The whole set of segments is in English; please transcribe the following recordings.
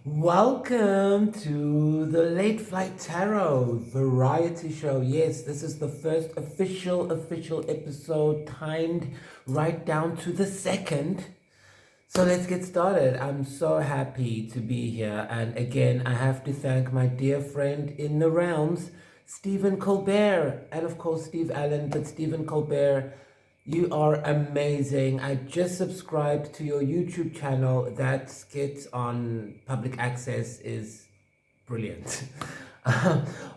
Welcome to the Late Flight Tarot variety show. Yes, this is the first official episode, timed right down to the second. So let's get started. I'm so happy to be here. And again, I have to thank my dear friend in the realms, Stephen Colbert, and of course Steve Allen, but Stephen Colbert, you are amazing. I just subscribed to your YouTube channel. That skit on public access is brilliant.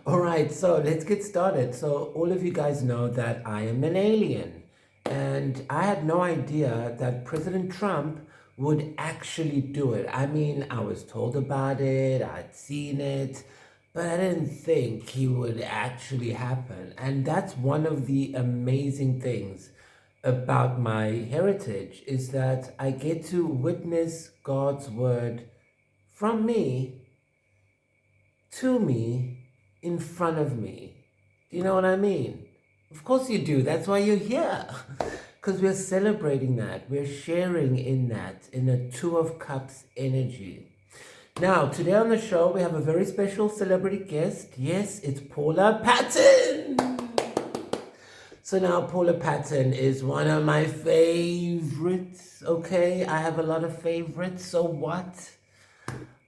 All right, so let's get started. So all of you guys know that I am an alien. And I had no idea that President Trump would actually do it. I mean, I was told about it, I'd seen it, but I didn't think he would actually happen. And that's one of the amazing things about my heritage, is that I get to witness God's word from me to me in front of me. Do you know what I mean? Of course you do. That's why you're here. Because we're celebrating that. We're sharing in that, in a Two of Cups energy. Now, today on the show, we have a very special celebrity guest. Yes, it's Paula Patton. So now Paula Patton is one of my favorites, okay? I have a lot of favorites, so what?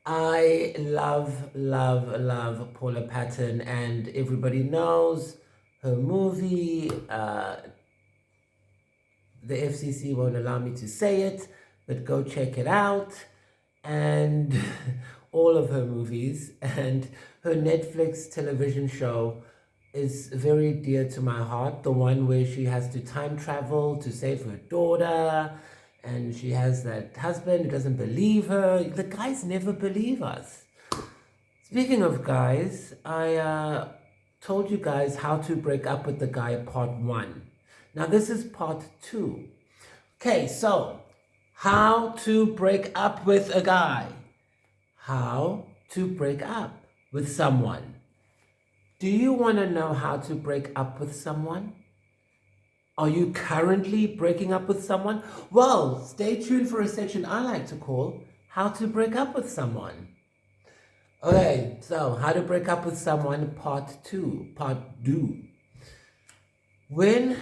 I love Paula Patton, and everybody knows her movie. The FCC won't allow me to say it, but go check it out. And all of her movies and her Netflix television show is very dear to my heart. The one where she has to time travel to save her daughter, and she has that husband who doesn't believe her. The guys never believe us. Speaking of guys, I told you guys how to break up with the guy, part 1. Now this is part 2. Okay, so how to break up with a guy. How to break up with someone. Do you want to know how to break up with someone? Are you currently breaking up with someone? Well, stay tuned for a section I like to call How to Break Up with Someone. Okay, so how to break up with someone, part 2. When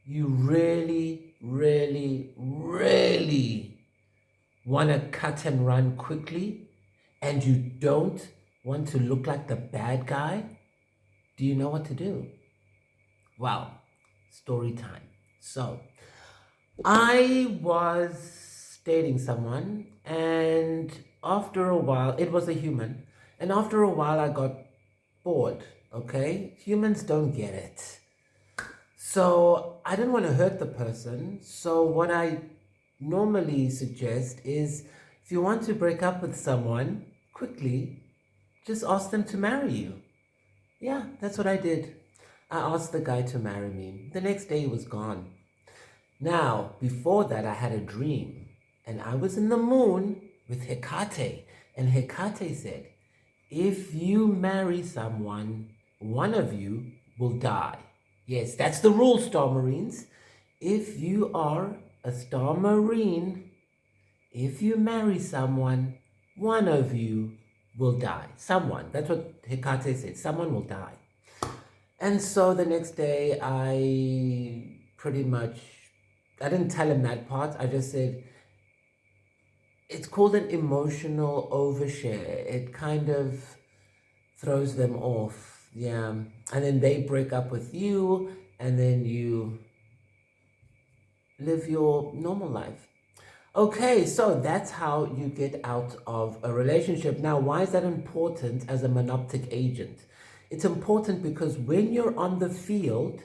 you really want to cut and run quickly, and you don't want to look like the bad guy, do you know what to do? Well, story time. So, I was dating someone, and after a while, it was a human, and after a while I got bored, okay? Humans don't get it. So I didn't want to hurt the person. So what I normally suggest is, if you want to break up with someone quickly, just ask them to marry you. Yeah, that's what I did. I asked the guy to marry me. The next day he was gone. Now, before that, I had a dream, and I was in the moon with Hecate, and Hecate said, if you marry someone, one of you will die. Yes, that's the rule, Star Marines. If you are a Star Marine, if you marry someone, one of you will die. Someone. That's what Hecate said. Someone will die. And so the next day, I didn't tell him that part. I just said, it's called an emotional overshare. It kind of throws them off. Yeah. And then they break up with you, and then you live your normal life. Okay, so that's how you get out of a relationship. Now, why is that important as a monoptic agent? It's important because when you're on the field,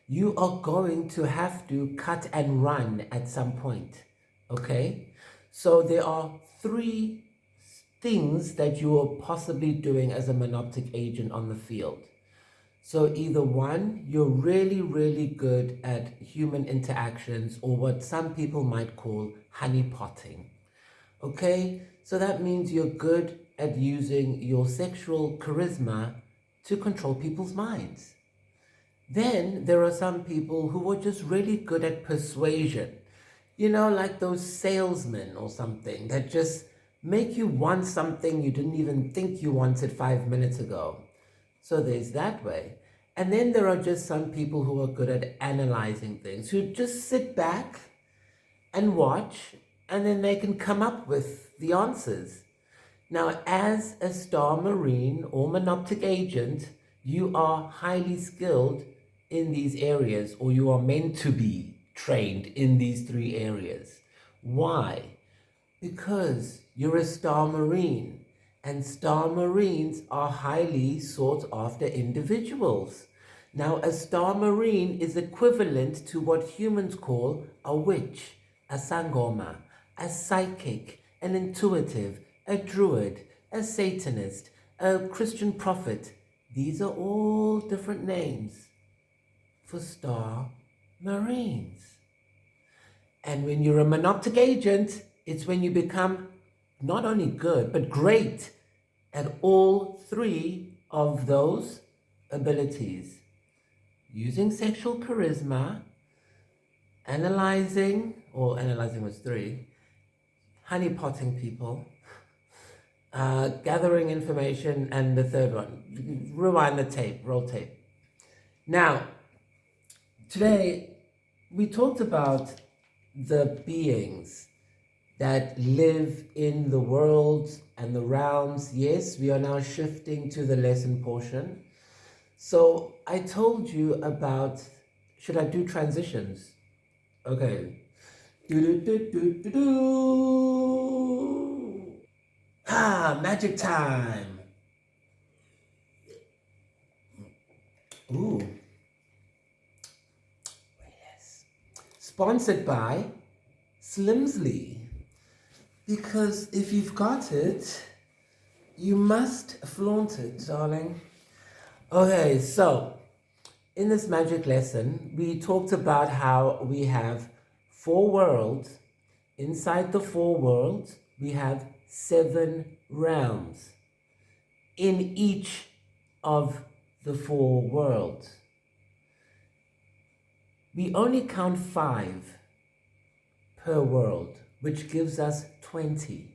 you are going to have to cut and run at some point. Okay? So there are 3 things that you are possibly doing as a monoptic agent on the field. So either 1, you're really good at human interactions, or what some people might call honeypotting. Okay? So that means you're good at using your sexual charisma to control people's minds. Then there are some people who are just really good at persuasion. You know, like those salesmen or something that just make you want something you didn't even think you wanted 5 minutes ago. So there's that way. And then there are just some people who are good at analyzing things, who just sit back and watch, and then they can come up with the answers. Now, as a star marine or monoptic agent, you are highly skilled in these areas, or you are meant to be trained in these three areas. Why? Because you're a star marine, and star marines are highly sought after individuals. Now, a star marine is equivalent to what humans call a witch, a sangoma, a psychic, an intuitive, a druid, a Satanist, a Christian prophet. These are all different names for star marines. And when you're a monoptic agent, it's when you become not only good, but great at all three of those abilities. Using sexual charisma, analyzing was three, honeypotting people, gathering information, and the third one, rewind the tape, roll tape. Now, today we talked about the beings that live in the worlds and the realms. Yes, we are now shifting to the lesson portion. So I told you about, should I do transitions? Okay. Magic time. Ooh. Yes. Sponsored by Slimsley. Because if you've got it, you must flaunt it, darling. Okay, so in this magic lesson, we talked about how we have 4 worlds. Inside the 4 worlds, we have 7 realms in each of the 4 worlds. We only count 5 per world, which gives us 20.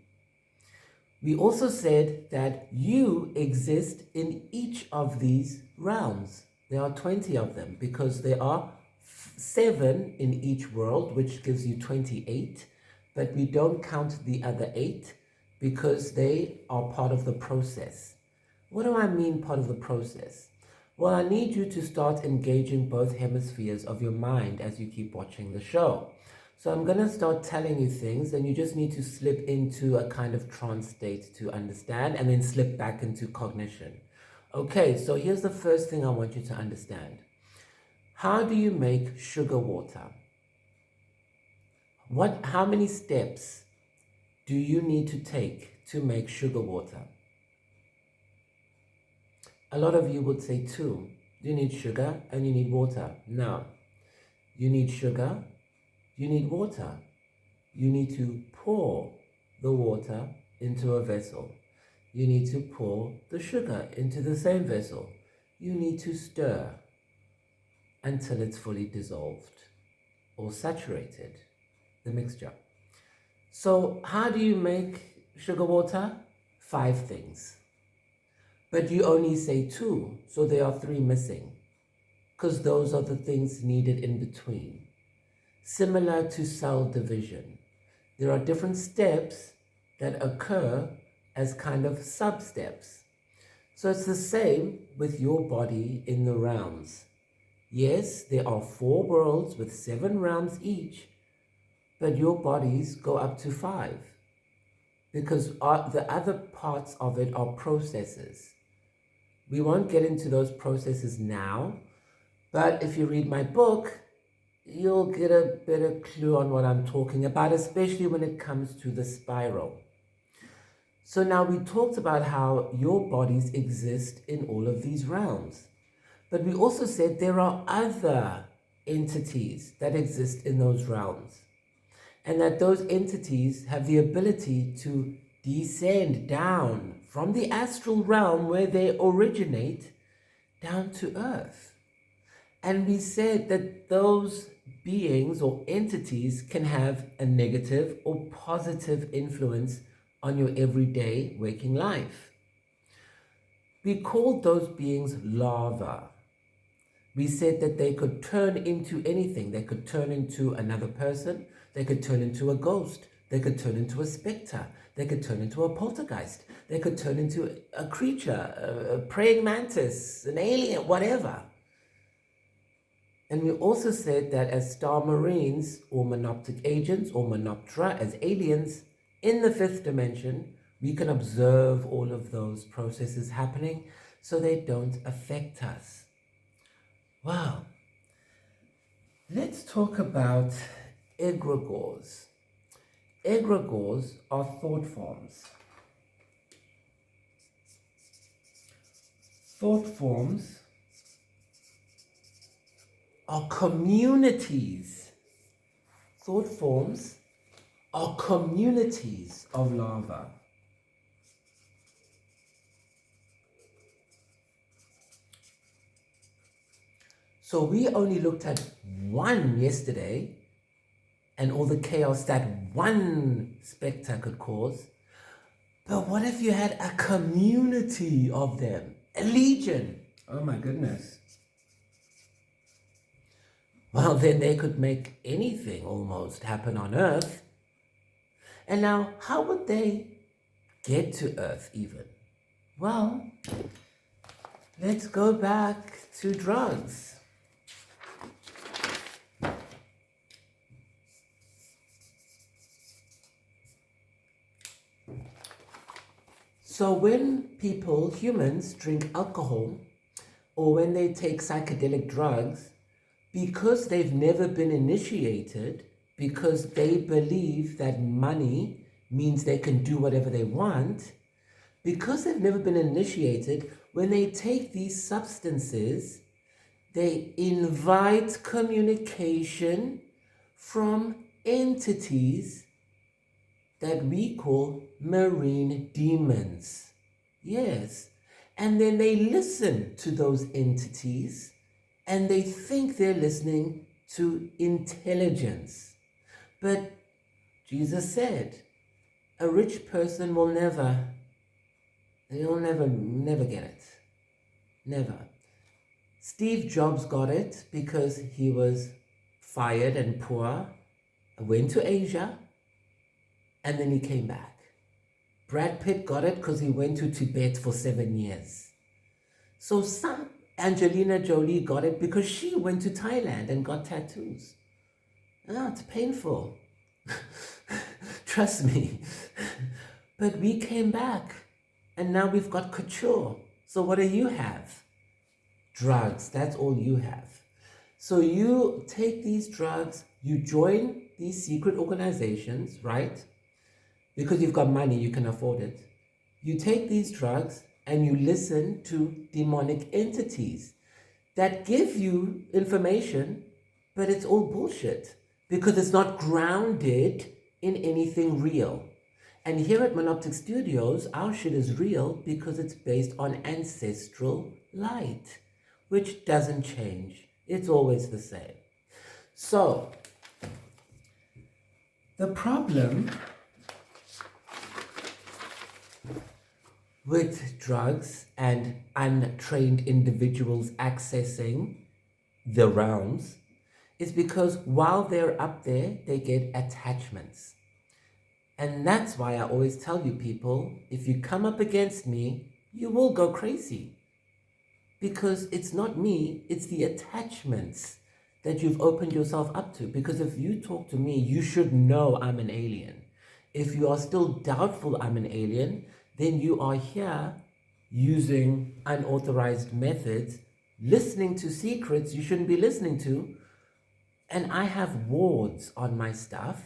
We also said that you exist in each of these realms. There are 20 of them because there are 7 in each world, which gives you 28, but we don't count the other 8 because they are part of the process. What do I mean part of the process? Well, I need you to start engaging both hemispheres of your mind as you keep watching the show. So I'm going to start telling you things, and you just need to slip into a kind of trance state to understand, and then slip back into cognition. Okay, so here's the first thing I want you to understand. How do you make sugar water? How many steps do you need to take to make sugar water? A lot of you would say 2. You need sugar and you need water. No. You need sugar, you need water. You need to pour the water into a vessel. You need to pour the sugar into the same vessel. You need to stir until it's fully dissolved or saturated, the mixture. So how do you make sugar water? 5 things. But you only say 2, so there are 3 missing, because those are the things needed in between. Similar to cell division, there are different steps that occur as kind of sub-steps. So it's the same with your body in the realms. Yes, there are 4 worlds with 7 realms each, but your bodies go up to 5, because the other parts of it are processes. We won't get into those processes now, but if you read my book, you'll get a better clue on what I'm talking about, especially when it comes to the spiral. So now we talked about how your bodies exist in all of these realms. But we also said there are other entities that exist in those realms, and that those entities have the ability to descend down from the astral realm where they originate down to earth. And we said that those beings or entities can have a negative or positive influence on your everyday waking life. We called those beings larvae. We said that they could turn into anything. They could turn into another person. They could turn into a ghost. They could turn into a specter. They could turn into a poltergeist. They could turn into a creature, a praying mantis, an alien, whatever. And we also said that as star marines or monoptic agents or monoptera, as aliens in the fifth dimension, we can observe all of those processes happening so they don't affect us. Wow. Let's talk about egregores. Egregores are thought forms. Thought forms are communities. Thought forms are communities of larvae. So we only looked at one yesterday and all the chaos that one spectre could cause. But what if you had a community of them? A legion? Oh my goodness. Well, then they could make anything almost happen on Earth. And now, how would they get to Earth even? Well, let's go back to drugs. So when people, humans, drink alcohol or when they take psychedelic drugs, because they've never been initiated, because they believe that money means they can do whatever they want, because they've never been initiated, when they take these substances, they invite communication from entities that we call marine demons. Yes. And then they listen to those entities and they think they're listening to intelligence. But Jesus said, a rich person will never get it. Never. Steve Jobs got it because he was fired and poor, went to Asia, and then he came back. Brad Pitt got it because he went to Tibet for 7 years. So Angelina Jolie got it because she went to Thailand and got tattoos. It's painful. Trust me. But we came back and now we've got couture. So what do you have? Drugs. That's all you have. So you take these drugs, you join these secret organizations, right? Because you've got money, you can afford it. You take these drugs and you listen to demonic entities that give you information, but it's all bullshit because it's not grounded in anything real. And here at Monoptic Studios, our shit is real because it's based on ancestral light, which doesn't change. It's always the same. So, the problem with drugs and untrained individuals accessing the realms is because while they're up there, they get attachments. And that's why I always tell you people, if you come up against me, you will go crazy. Because it's not me, it's the attachments that you've opened yourself up to. Because if you talk to me, you should know I'm an alien. If you are still doubtful I'm an alien, then you are here using unauthorized methods, listening to secrets you shouldn't be listening to. And I have wards on my stuff,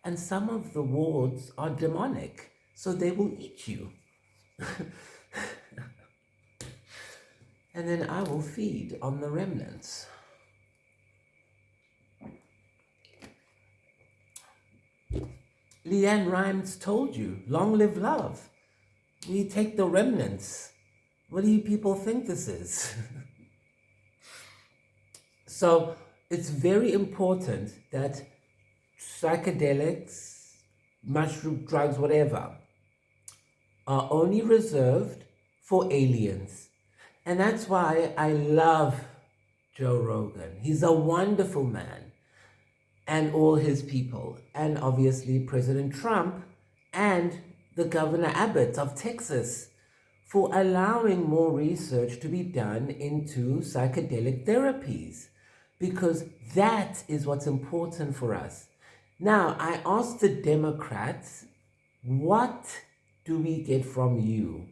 and some of the wards are demonic, so they will eat you. And then I will feed on the remnants. Leanne Rimes told you, long live love. We take the remnants. What do you people think this is? So it's very important that psychedelics, mushroom drugs, whatever, are only reserved for aliens. And that's why I love Joe Rogan. He's a wonderful man, and all his people, and obviously President Trump and the Governor Abbott of Texas for allowing more research to be done into psychedelic therapies, because that is what's important for us. Now, I asked the Democrats, what do we get from you?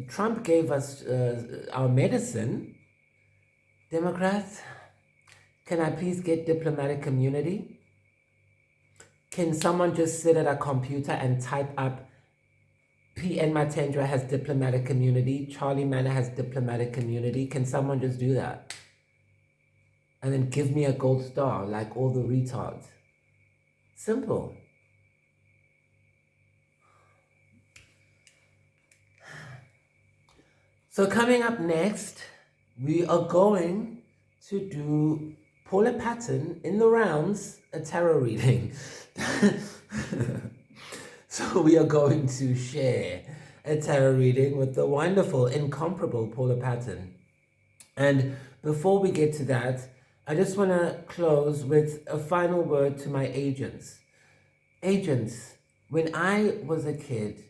Trump gave us our medicine. Democrats, can I please get diplomatic immunity? Can someone just sit at a computer and type up P.N. Matendra has diplomatic immunity, Charlie Manor has diplomatic immunity? Can someone just do that? And then give me a gold star like all the retards. Simple. So coming up next, we are going to do Paula Patton in the rounds, a tarot reading. So we are going to share a tarot reading with the wonderful, incomparable Paula Patton. And before we get to that, I just want to close with a final word to my agents. Agents, when I was a kid,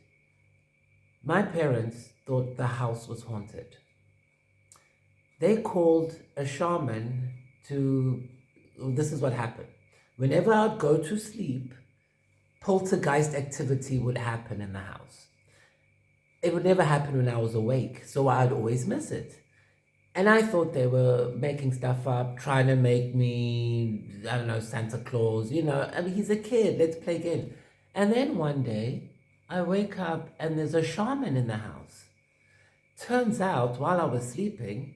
my parents thought the house was haunted. They called a shaman to, this is what happened. Whenever I'd go to sleep, poltergeist activity would happen in the house. It would never happen when I was awake, so I'd always miss it. And I thought they were making stuff up, trying to make me, I don't know, Santa Claus, I mean, he's a kid, let's play games. And then one day, I wake up and there's a shaman in the house. Turns out, while I was sleeping,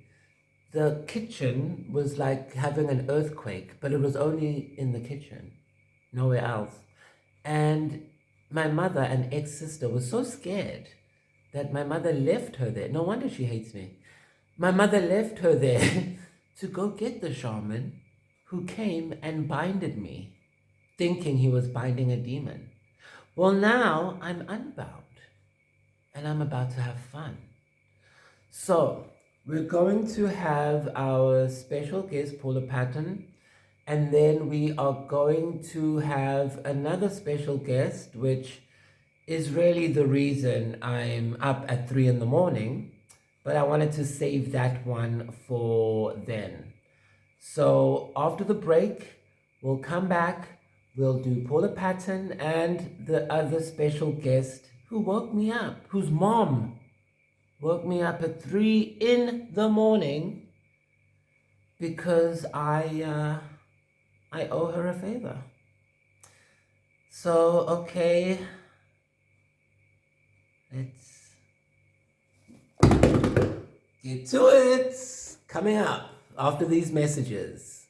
the kitchen was like having an earthquake, but it was only in the kitchen, nowhere else. And my mother, an ex-sister, was so scared that my mother left her there. No wonder she hates me. My mother left her there to go get the shaman, who came and binded me, thinking he was binding a demon. Well, now I'm unbound, and I'm about to have fun. So, we're going to have our special guest, Paula Patton, and then we are going to have another special guest, which is really the reason I'm up at 3 in the morning, but I wanted to save that one for then. So after the break, we'll come back, we'll do Paula Patton and the other special guest who woke me up, whose mom woke me up at 3 in the morning because I owe her a favor. So, okay, let's get to it. Coming up after these messages.